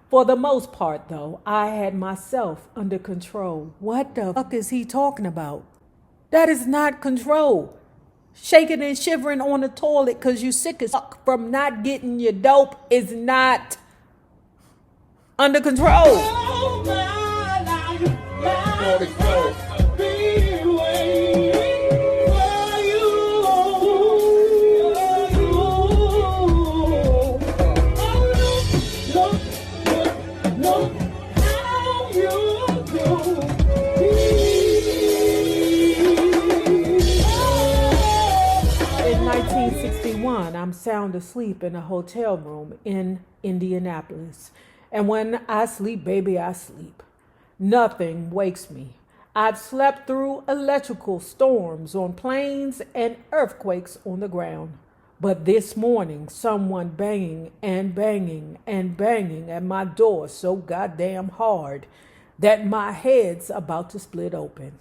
For the most part, though, I had myself under control. What the fuck is he talking about? That is not control. Shaking and shivering on the toilet because you sick as fuck from not getting your dope is not under control. In 1961, I'm sound asleep in a hotel room in Indianapolis. And when I sleep, baby, I sleep. Nothing wakes me. I've slept through electrical storms on planes and earthquakes on the ground. But this morning, someone banging and banging and banging at my door so goddamn hard that my head's about to split open.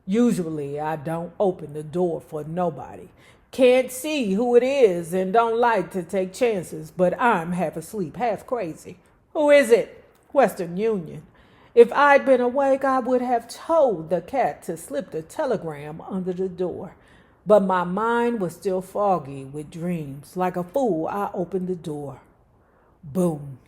Usually, I don't open the door for nobody. Can't see who it is and don't like to take chances, but I'm half asleep, half crazy. Who is it? Western Union. If I'd been awake, I would have told the cat to slip the telegram under the door. But my mind was still foggy with dreams. Like a fool, I opened the door. Boom.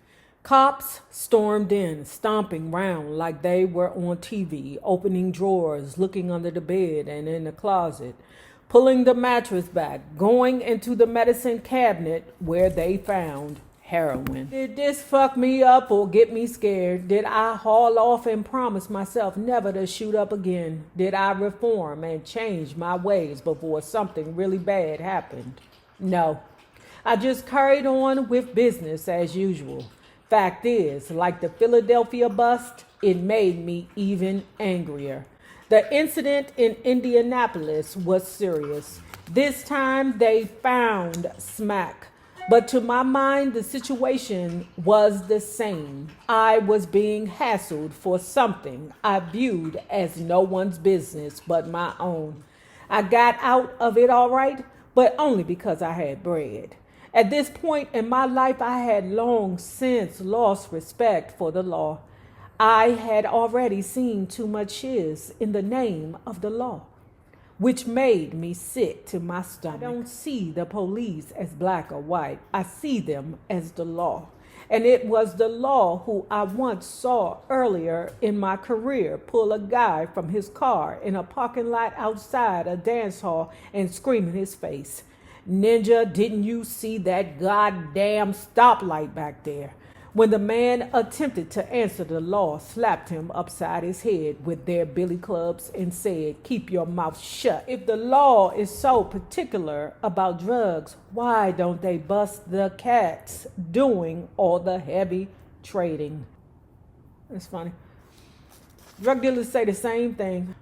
Cops stormed in, stomping round like they were on TV, opening drawers, looking under the bed and in the closet, pulling the mattress back, going into the medicine cabinet where they found heroin. Did this fuck me up or get me scared? Did I haul off and promise myself never to shoot up again? Did I reform and change my ways before something really bad happened? No. I just carried on with business as usual. Fact is, like the Philadelphia bust, it made me even angrier. The incident in Indianapolis was serious. This time they found Smack. But to my mind, the situation was the same. I was being hassled for something I viewed as no one's business but my own. I got out of it all right, but only because I had bread. At this point in my life, I had long since lost respect for the law. I had already seen too much shiz in the name of the law, which made me sick to my stomach. I don't see the police as black or white. I see them as the law. And it was the law who I once saw earlier in my career pull a guy from his car in a parking lot outside a dance hall and scream in his face, "Ninja, didn't you see that goddamn stoplight back there?" When the man attempted to answer, the law slapped him upside his head with their billy clubs and said, "Keep your mouth shut." If the law is so particular about drugs, why don't they bust the cats doing all the heavy trading? That's funny. Drug dealers say the same thing,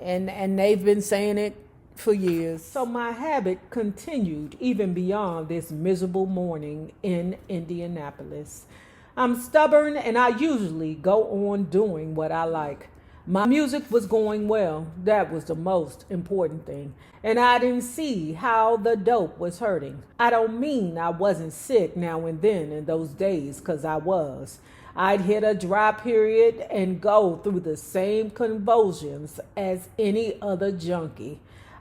and they've been saying it for years. So my habit continued even beyond this miserable morning in Indianapolis. I'm stubborn and I usually go on doing what I like. My music was going well. That was the most important thing. And I didn't see how the dope was hurting. I don't mean I wasn't sick now and then in those days, because I was. I'd hit a dry period and go through the same convulsions as any other junkie.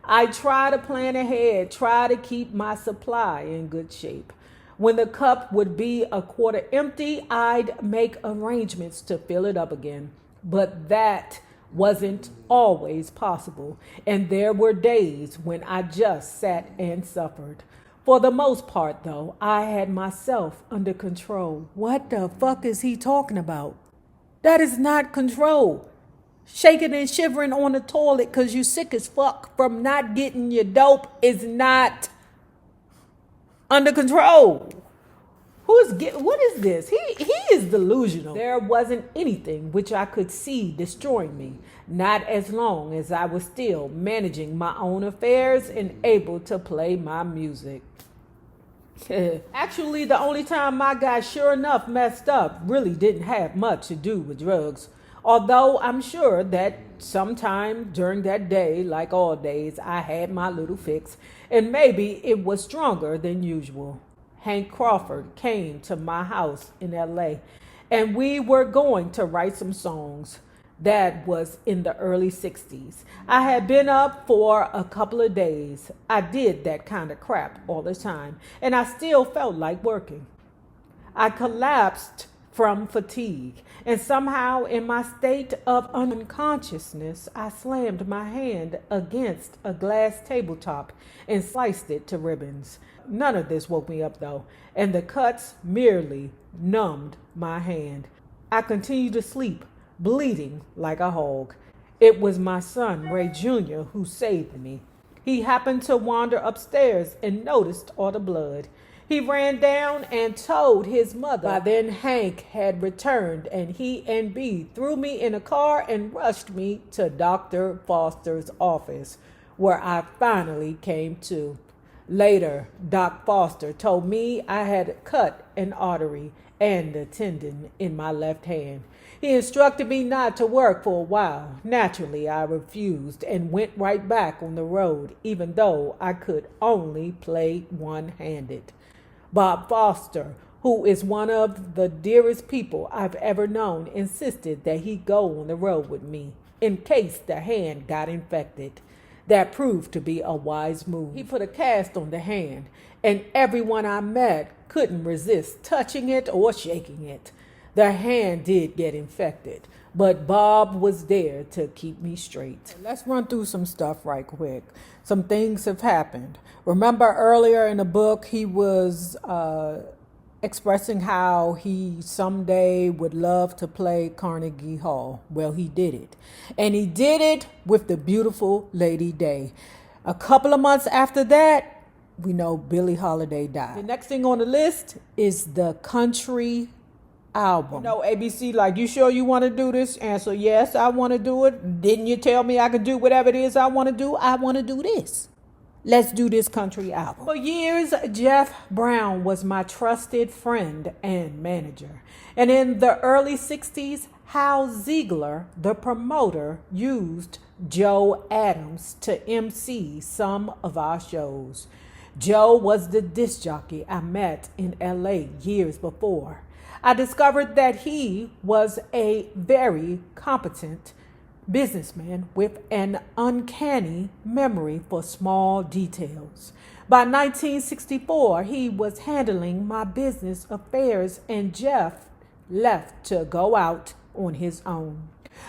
I try to plan ahead, try to keep my supply in good shape. When the cup would be a quarter empty, I'd make arrangements to fill it up again. But that wasn't always possible. And there were days when I just sat and suffered. For the most part, though, I had myself under control. What the fuck is he talking about? That is not control. Shaking and shivering on the toilet because you sick as fuck from not getting your dope is not under control. What is this? He is delusional. There wasn't anything which I could see destroying me, not as long as I was still managing my own affairs and able to play my music. Actually, the only time my guy sure enough messed up really didn't have much to do with drugs. Although I'm sure that sometime during that day, like all days, I had my little fix, and maybe it was stronger than usual. Hank Crawford came to my house in LA, And we were going to write some songs. That was in the early 60s. I had been up for a couple of days. I did that kind of crap all the time, and I still felt like working. I collapsed from fatigue, and somehow, in my state of unconsciousness, I slammed my hand against a glass tabletop and sliced it to ribbons. None of this woke me up, though, and the cuts merely numbed my hand. I continued to sleep, bleeding like a hog. It was my son, Ray Jr., who saved me. He happened to wander upstairs and noticed all the blood. He ran down and told his mother. By then, Hank had returned, and he and B threw me in a car and rushed me to Dr. Foster's office, where I finally came to. Later, Doc Foster told me I had cut an artery and a tendon in my left hand. He instructed me not to work for a while. Naturally, I refused and went right back on the road, even though I could only play one-handed. Bob Foster, who is one of the dearest people I've ever known, insisted that he go on the road with me in case the hand got infected. That proved to be a wise move. He put a cast on the hand, and everyone I met couldn't resist touching it or shaking it. The hand did get infected, but Bob was there to keep me straight. Let's run through some stuff right quick. Some things have happened. Remember earlier in the book, he was expressing how he someday would love to play Carnegie Hall. Well, he did it. And he did it with the beautiful Lady Day. A couple of months after that, we know Billie Holiday died. The next thing on the list is the country album. You know, ABC, like, you sure you want to do this? Answer, yes, I want to do it. Didn't you tell me I could do whatever it is I want to do? I want to do this. Let's do this country album. For years, Jeff Brown was my trusted friend and manager. And in the early 60s, Hal Ziegler, the promoter, used Joe Adams to MC some of our shows. Joe was the disc jockey I met in LA years before. I discovered that he was a very competent businessman with an uncanny memory for small details. By 1964, he was handling my business affairs, and Jeff left to go out on his own.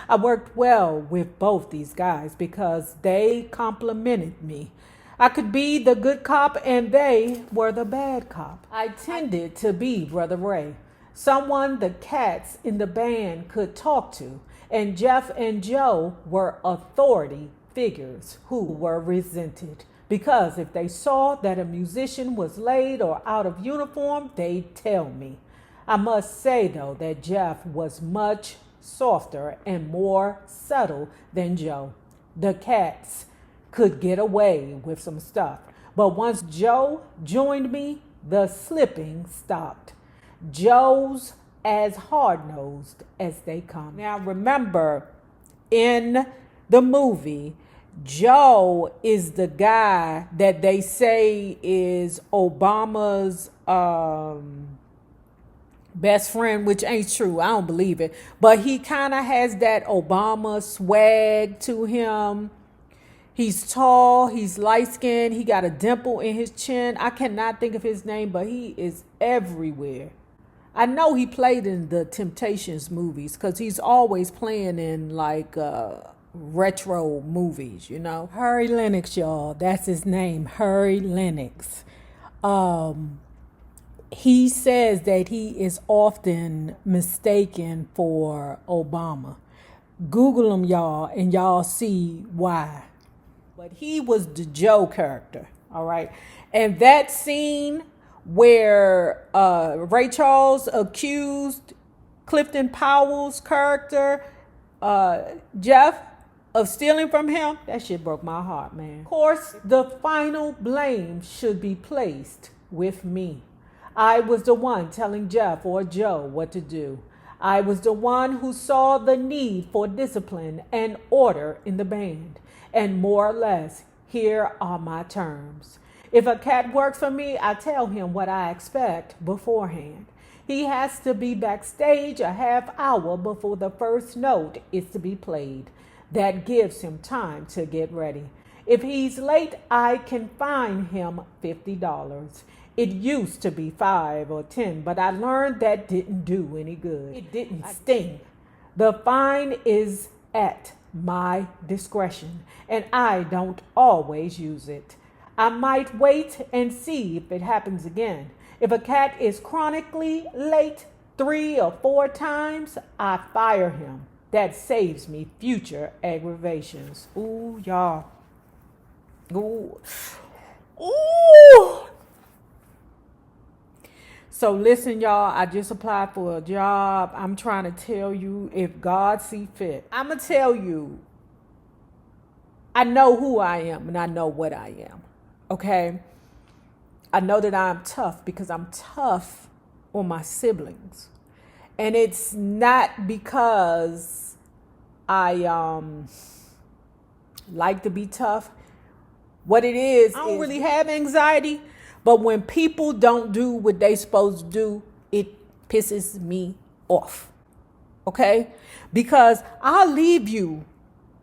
I worked well with both these guys because they complimented me. I could be the good cop and they were the bad cop. I tended to be Brother Ray, someone the cats in the band could talk to, and Jeff and Joe were authority figures who were resented because if they saw that a musician was late or out of uniform, they'd tell me. I must say, though, that Jeff was much softer and more subtle than Joe. The cats could get away with some stuff, but once Joe joined me, the slipping stopped. Joe's as hard-nosed as they come. Now remember, in the movie, Joe is the guy that they say is Obama's best friend, which ain't true. I don't believe it. But he kind of has that Obama swag to him. He's tall, he's light-skinned, he got a dimple in his chin. I cannot think of his name, but he is everywhere. I know he played in the Temptations movies because he's always playing in like retro movies, you know. Harry Lennox, y'all. That's his name, Harry Lennox. He says that he is often mistaken for Obama. Google him, y'all, and y'all see why. But he was the Joe character, all right? And that scene where Ray Charles accused Clifton Powell's character, Jeff, of stealing from him, that shit broke my heart, man. Of course, the final blame should be placed with me. I was the one telling Jeff or Joe what to do. I was the one who saw the need for discipline and order in the band. And more or less, here are my terms. If a cat works for me, I tell him what I expect beforehand. He has to be backstage a half hour before the first note is to be played. That gives him time to get ready. If he's late, I can fine him $50. It used to be 5 or 10, but I learned that didn't do any good. It didn't sting. The fine is at my discretion, and I don't always use it. I might wait and see if it happens again. If a cat is chronically late 3 or 4 times, I fire him. That saves me future aggravations. Ooh, y'all. Ooh. Ooh. So listen, y'all, I just applied for a job. I'm trying to tell you, if God see fit, I'm going to tell you, I know who I am and I know what I am. Okay? I know that I'm tough because I'm tough on my siblings. And it's not because I like to be tough. What it is, I don't really have anxiety, but when people don't do what they supposed to do, it pisses me off. Okay? Because I'll leave you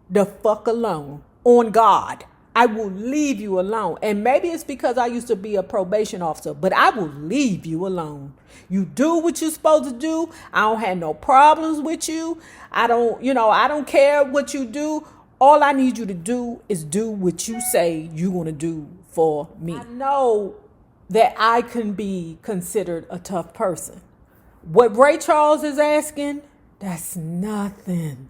the fuck alone on God. I will leave you alone. And maybe it's because I used to be a probation officer, but I will leave you alone. You do what you're supposed to do. I don't have no problems with you. I don't care what you do. All I need you to do is do what you say you're going to do for me. I know that I can be considered a tough person. What Ray Charles is asking, that's nothing.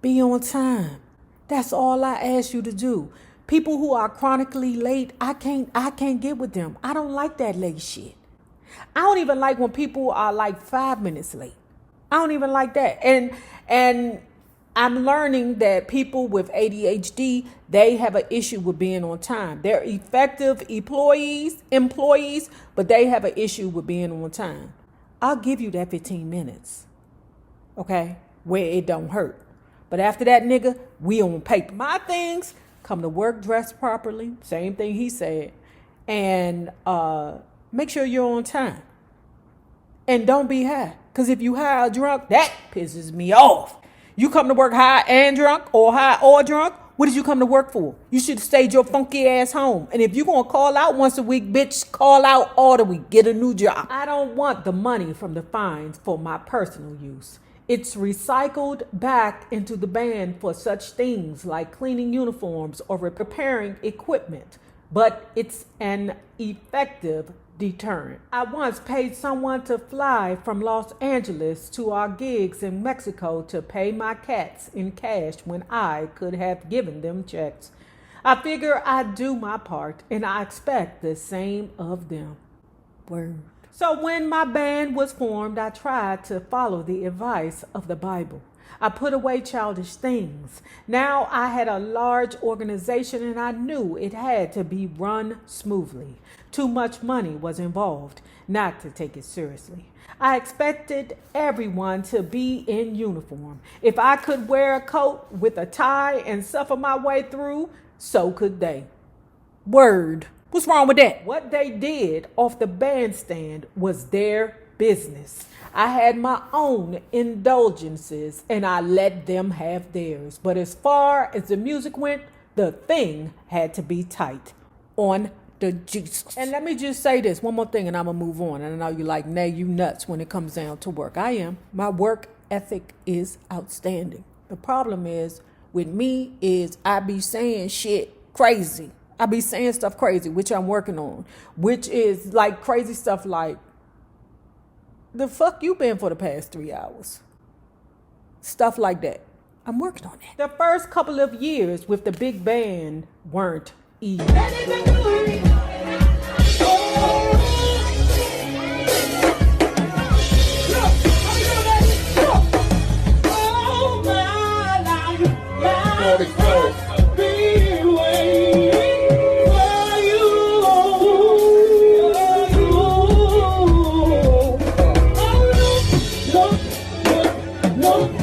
Be on time. That's all I ask you to do. People who are chronically late, I can't get with them. I don't like that late shit. I don't even like when people are like 5 minutes late. I don't even like that. And I'm learning that people with ADHD, they have an issue with being on time. They're effective employees, but they have an issue with being on time. I'll give you that 15 minutes, okay, where it don't hurt. But after that, nigga, we on paper. My things, come to work dressed properly, same thing he said, and make sure you're on time. And don't be high, because if you high or drunk, that pisses me off. You come to work high and drunk, or high or drunk, what did you come to work for? You should have stayed your funky ass home. And if you're going to call out once a week, bitch, call out all the week. Get a new job. I don't want the money from the fines for my personal use. It's recycled back into the band for such things like cleaning uniforms or repairing equipment. But it's an effective deterrent. I once paid someone to fly from Los Angeles to our gigs in Mexico to pay my cats in cash when I could have given them checks. I figure I do my part and I expect the same of them. Word. So when my band was formed, I tried to follow the advice of the Bible. I put away childish things. Now I had a large organization and I knew it had to be run smoothly. Too much money was involved not to take it seriously. I expected everyone to be in uniform. If I could wear a coat with a tie and suffer my way through, so could they. Word. What's wrong with that? What they did off the bandstand was their business. I had my own indulgences and I let them have theirs. But as far as the music went, the thing had to be tight on the juice. And let me just say this, one more thing and I'm going to move on. And I know you're like, nay, you nuts when it comes down to work. I am. My work ethic is outstanding. The problem is with me is I be saying shit crazy. I be saying stuff crazy, which I'm working on, which is like crazy stuff like, the fuck you been for the past 3 hours? Stuff like that. I'm working on that. The first couple of years with the big band weren't easy. No.